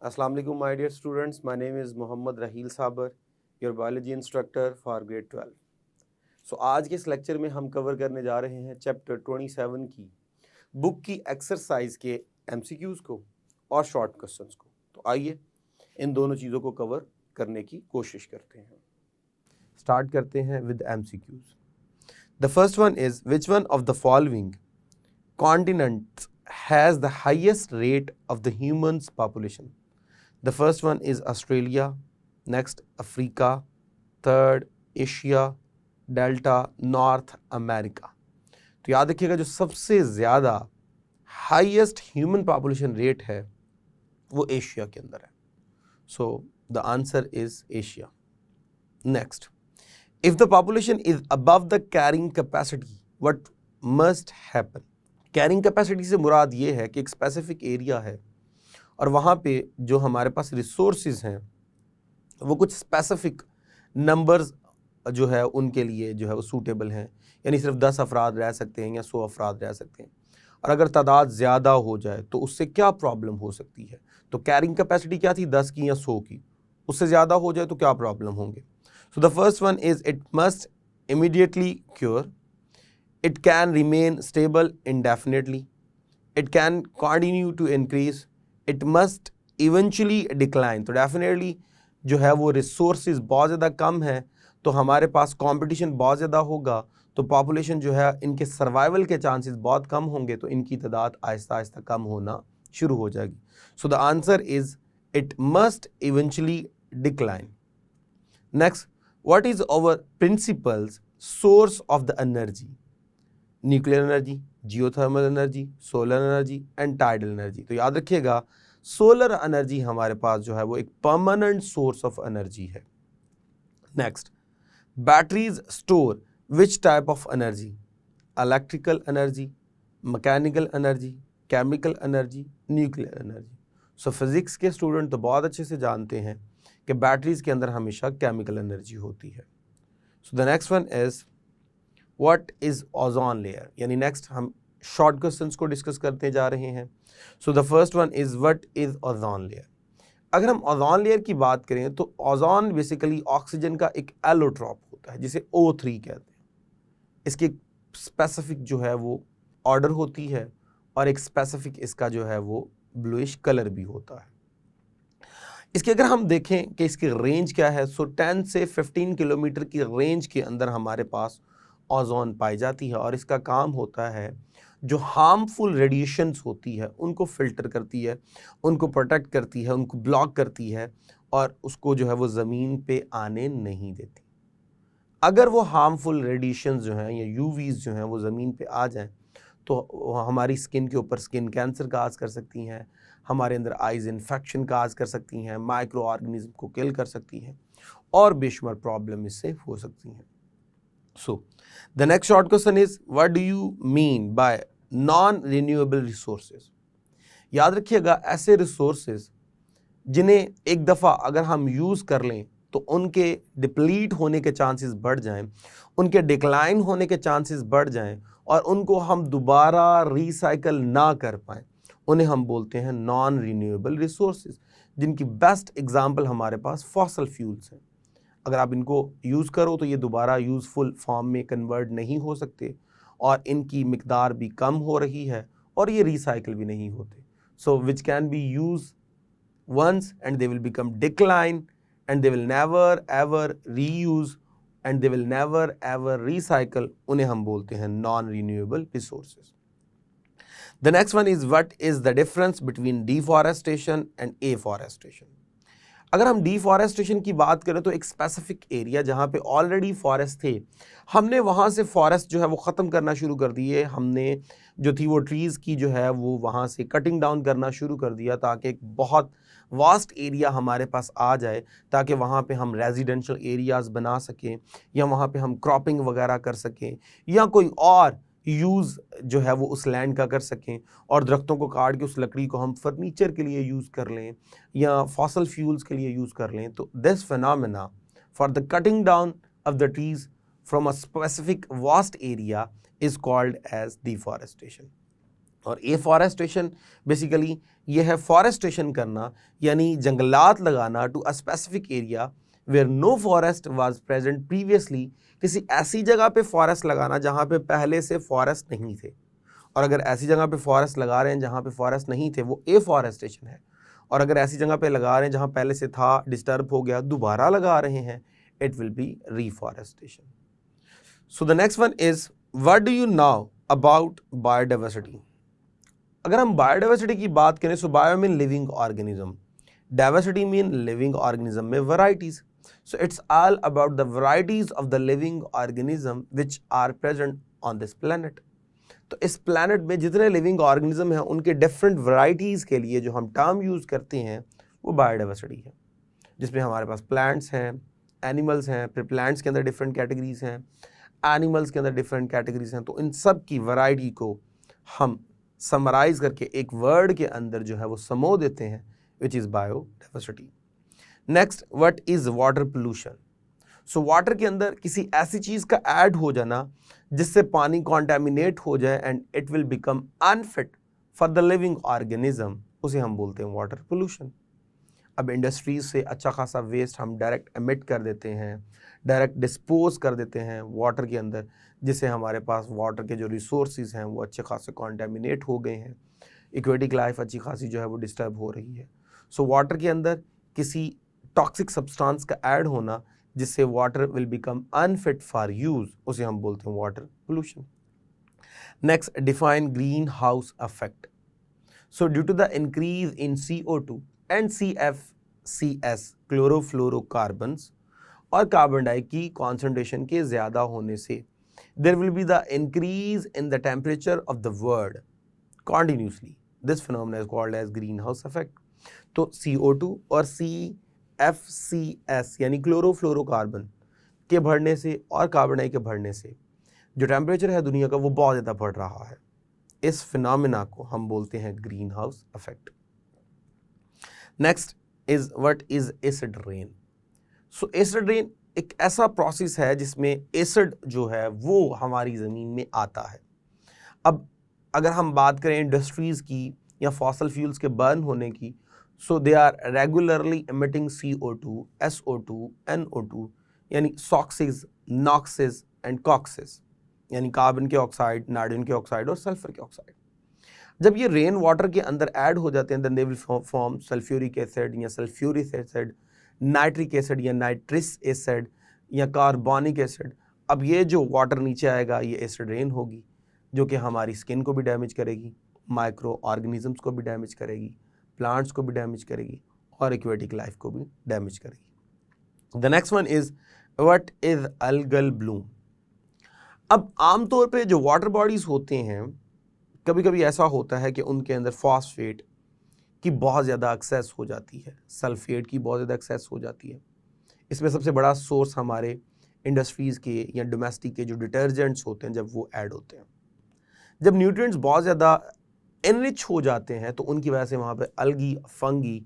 Assalamu alaikum, my dear students. My name is Mohammad Raheel Sabar, your biology instructor for grade 12. So आज के इस lecture में हम cover करने जा रहे हैं चैप्टर 27 की बुक की एक्सरसाइज के MCQs को और शॉर्ट क्वेश्चंस को। तो आइए इन दोनों चीज़ों को कवर करने की कोशिश करते हैं। स्टार्ट करते हैं with MCQs। The first one is which one of the following continents has the highest rate of the humans population? The first one is Australia, next Africa, third Asia, Delta, North America. तो याद रखिएगा जो सबसे ज़्यादा highest human population rate है वो Asia के अंदर है। So the answer is Asia. Next, if the population is above the carrying capacity what must happen? Carrying capacity से मुराद ये है कि एक स्पेसिफिक एरिया है और वहाँ पे जो हमारे पास रिसोर्सेज हैं वो कुछ स्पेसिफिक नंबर्स जो है उनके लिए जो है वो सूटेबल हैं, यानी सिर्फ 10 अफराद रह सकते हैं या 100 अफराद रह सकते हैं। और अगर तादाद ज़्यादा हो जाए तो उससे क्या प्रॉब्लम हो सकती है? तो कैरिंग कैपेसिटी क्या थी, 10 की या 100 की, उससे ज़्यादा हो जाए तो क्या प्रॉब्लम होंगे? So the first one is it must immediately cure, it can remain stable indefinitely, it can continue to increase, it must eventually decline। तो definitely जो है वो resources बहुत ज़्यादा कम है तो हमारे पास competition बहुत ज़्यादा होगा तो population जो है इनके survival के chances बहुत कम होंगे तो इनकी तादाद आहिस्ता आहिस्ता कम होना शुरू हो जाएगी। So the answer is it must eventually decline। Next, what is our principal's source of the energy? Nuclear energy, geothermal energy, solar energy and tidal energy. तो याद रखिएगा सोलर एनर्जी हमारे पास जो है वो एक परमानेंट सोर्स ऑफ एनर्जी है। Next, batteries store which type of energy? Electrical energy, mechanical energy, chemical energy, nuclear energy. So physics के स्टूडेंट तो बहुत अच्छे से जानते हैं कि बैटरीज के अंदर हमेशा केमिकल एनर्जी होती है। सो the next one is what is ozone layer, यानी नेक्स्ट हम शॉर्ट क्वेश्चंस को डिस्कस करते जा रहे हैं। So the first one is what is ozone layer. अगर हम ओजोन लेयर की बात करें तो ओजोन बेसिकली ऑक्सीजन का एक एलोट्रॉप होता है जिसे O3 कहते हैं। इसकी स्पेसिफिक जो है वो ऑर्डर होती है और एक स्पेसिफिक इसका जो है वो ब्लूइश कलर भी होता है। इसके अगर हम देखें कि इसकी रेंज क्या है, सो 10 से 15 किलोमीटर की रेंज के अंदर हमारे पास ओजोन पाई जाती है और इसका काम होता है जो हार्मफुल रेडिएशंस होती है उनको फिल्टर करती है, उनको प्रोटेक्ट करती है, उनको ब्लॉक करती है और उसको जो है वो ज़मीन पे आने नहीं देती। अगर वो हार्मफुल रेडिएशंस जो हैं या यूवीज जो हैं वो ज़मीन पे आ जाएं तो हमारी स्किन के ऊपर स्किन कैंसर काज कर सकती हैं, हमारे अंदर आइज इन्फेक्शन काज कर सकती हैं, माइक्रो ऑर्गेनिज्म को किल कर सकती हैं और बेशुमार प्रॉब्लम इससे हो सकती हैं। So, the next short question is, what do you mean by non-renewable resources? याद रखिएगा ऐसे resources जिन्हें एक दफ़ा अगर हम यूज़ कर लें तो उनके डिप्लीट होने के चांसेस बढ़ जाएं, उनके डिक्लाइन होने के चांसेस बढ़ जाएं और उनको हम दोबारा रिसाइकल ना कर पाएं, उन्हें हम बोलते हैं नॉन रिन्यूएबल रिसोर्सेज, जिनकी बेस्ट एग्जांपल हमारे पास फॉसल फ्यूल्स हैं। अगर आप इनको यूज़ करो तो ये दोबारा यूज़फुल फॉर्म में कन्वर्ट नहीं हो सकते और इनकी मिकदार भी कम हो रही है और ये रिसाइकिल भी नहीं होते। So which can be use once and they will become decline and they will never ever reuse and they will never ever recycle, उन्हें हम बोलते हैं non renewable resources. The next one is what is the difference between deforestation and afforestation. अगर हम deforestation की बात करें तो एक स्पेसिफिक एरिया जहाँ पे ऑलरेडी फॉरेस्ट थे, हमने वहाँ से फॉरेस्ट जो है वो ख़त्म करना शुरू कर दिए, हमने जो थी वो ट्रीज़ की जो है वो वहाँ से कटिंग डाउन करना शुरू कर दिया ताकि एक बहुत वास्ट एरिया हमारे पास आ जाए ताकि वहाँ पे हम रेजिडेंशियल एरियाज़ बना सकें या वहाँ पे हम क्रॉपिंग वगैरह कर सकें या कोई और यूज़ जो है वो उस लैंड का कर सकें और दरख्तों को काट के उस लकड़ी को हम फर्नीचर के लिए यूज़ कर लें या फॉसल फ्यूल्स के लिए यूज़ कर लें। तो this phenomena for the cutting down of the trees from a specific vast area is called as deforestation. और एफॉरेस्टेशन बेसिकली ये है फॉरेस्टेशन करना, यानी जंगलात लगाना to a specific area where no forest was present previously, किसी ऐसी जगह पे फॉरेस्ट लगाना जहाँ पे पहले से फॉरेस्ट नहीं थे। और अगर ऐसी जगह पे फॉरेस्ट लगा रहे हैं जहाँ पे फॉरेस्ट नहीं थे, वो एफॉरेस्टेशन है। और अगर ऐसी जगह पे लगा रहे हैं जहाँ पहले से था, डिस्टर्ब हो गया, दोबारा लगा रहे हैं, it will be reforestation. So the next one is what do you now about biodiversity. अगर हम बायोडाइवर्सिटी की बात करें, so bio mean living organism, diversity mean living organism में varieties. So it's all about the varieties of the living organism which are present on this planet. तो इस planet में जितने लिविंग ऑर्गेनिज्म हैं उनके डिफरेंट वैरायटीज़ के लिए जो हम टर्म यूज़ करते हैं वो बायोडाइवर्सिटी है, जिसमें हमारे पास प्लांट्स हैं, एनिमल्स हैं, फिर प्लांट्स के अंदर डिफरेंट कैटेगरीज हैं, एनिमल्स के अंदर डिफरेंट कैटेगरीज हैं। तो इन सब की वैरायटी को हम समराइज करके एक वर्ड के अंदर जो है वो समो देते हैं, which is biodiversity. Next, what is water pollution. So water के अंदर किसी ऐसी चीज़ का ऐड हो जाना जिससे पानी कॉन्टेमिनेट हो जाए and it will become unfit for the living organism, उसे हम बोलते हैं वाटर पोल्यूशन। अब इंडस्ट्रीज से अच्छा खासा वेस्ट हम डायरेक्ट एमिट कर देते हैं, डायरेक्ट डिस्पोज कर देते हैं वाटर के अंदर, जिससे हमारे पास वाटर के जो रिसोर्सेज हैं वो अच्छे खासे कॉन्टेमिनेट हो गए हैं, एक्वेटिक लाइफ अच्छी खासी जो है वो डिस्टर्ब हो रही है। सो वाटर के अंदर किसी टॉक्सिक सब्सटेंस का ऐड होना जिससे water will become unfit for use, उसे हम बोलते हैं water pollution. Next, define green house effect. So due to the increase in CO2 and CFCs chlorofluorocarbons और कार्बन डाइऑक्साइड की कॉन्सेंट्रेशन के ज़्यादा होने से there will be the increase in the temperature of the world continuously. This phenomena is called as green house effect. तो CO2 और CFCs यानी chlorofluorocarbon के बढ़ने से और कार्बन डाइऑक्साइड के बढ़ने से जो टेम्परेचर है दुनिया का वो बहुत ज़्यादा बढ़ रहा है। इस फिनोमेना को हम बोलते हैं green house effect. Next is what is acid rain. So acid rain एक ऐसा प्रोसेस है जिसमें एसिड जो है वो हमारी ज़मीन में आता है। अब अगर हम बात करें इंडस्ट्रीज़ की या फॉसल फ्यूल्स के बर्न होने की, so they are regularly emitting CO2, SO2, NO2 यानी सॉक्सेस, नॉक्सेस एंड कॉक्सेस यानी कार्बन के ऑक्साइड, नाइट्रोजन के ऑक्साइड और सल्फर के ऑक्साइड। जब ये रेन वाटर के अंदर ऐड हो जाते हैं, then they will form sulphuric acid या सल्फ्यूरिक एसिड, नाइट्रिक एसिड या नाइट्रिस एसिड या कार्बोनिक एसिड। अब ये जो वाटर नीचे आएगा ये एसिड रेन होगी, जो कि हमारी स्किन को भी डैमेज करेगी, माइक्रो ऑर्गेनिजम्स को भी डैमेज करेगी, प्लांट्स को भी डैमेज करेगी और एक्वेटिक लाइफ को भी डैमेज करेगी। The next one is what is algal Bloom. अब आमतौर पे जो वाटर बॉडीज होते हैं, कभी कभी ऐसा होता है कि उनके अंदर फॉस्फेट की बहुत ज़्यादा एक्सेस हो जाती है, सल्फेट की बहुत ज़्यादा एक्सेस हो जाती है। इसमें सबसे बड़ा सोर्स हमारे इंडस्ट्रीज़ के या डोमेस्टिक के जो डिटर्जेंट्स होते हैं, जब वो ऐड होते हैं, जब न्यूट्रिएंट्स बहुत ज़्यादा एनरिच हो जाते हैं तो उनकी वजह से वहाँ पे अलगी, फंगी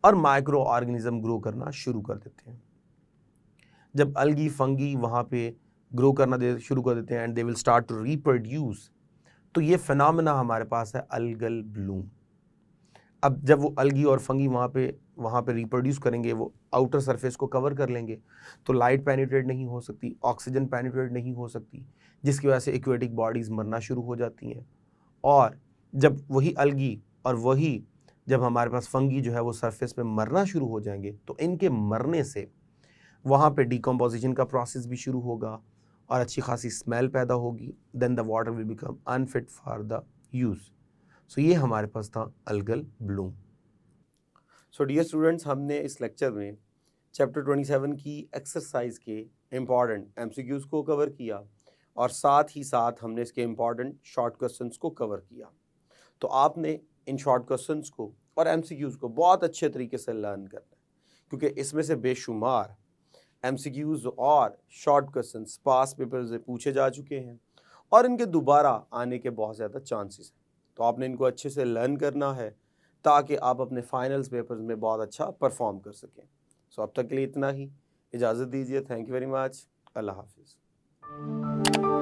और माइक्रो ऑर्गेनिज्म ग्रो करना शुरू कर देते हैं। जब अलगी, फंगी वहाँ पे ग्रो करना शुरू कर देते हैं and they will start to reproduce, तो ये फिनोमेना हमारे पास है अल्गल ब्लूम। अब जब वो अलगी और फंगी वहाँ पे रिप्रोड्यूस करेंगे, वो आउटर सरफेस को कवर कर लेंगे, तो लाइट पेनिट्रेट नहीं हो सकती, ऑक्सीजन पेनिट्रेट नहीं हो सकती, जिसकी वजह से एक्वेटिक बॉडीज़ मरना शुरू हो जाती हैं। और जब वही अलगी और वही जब हमारे पास फंगी जो है वो सरफेस पे मरना शुरू हो जाएंगे, तो इनके मरने से वहाँ पे डिकम्पोजिशन का प्रोसेस भी शुरू होगा और अच्छी खासी स्मेल पैदा होगी, then the water will become unfit for the use. So ये हमारे पास था algal bloom. So dear students, हमने इस लेक्चर में चैप्टर 27 की एक्सरसाइज के इम्पॉर्टेंट MCQs को कवर किया और साथ ही साथ हमने इसके इम्पॉर्टेंट शॉर्ट क्वेश्चंस को कवर किया। तो आपने इन शॉर्ट क्वेश्चंस को और MCQs को बहुत अच्छे तरीके से लर्न करना है, क्योंकि इसमें से बेशुमार MCQs और शॉर्ट क्वेश्चंस पास पेपर से पूछे जा चुके हैं और इनके दोबारा आने के बहुत ज़्यादा चांसेस हैं। तो आपने इनको अच्छे से लर्न करना है ताकि आप अपने फाइनल्स पेपर्स में बहुत अच्छा परफॉर्म कर सकें। सो अब तक के लिए इतना ही, इजाज़त दीजिए। Thank you very much. अल्लाह हाफिज़।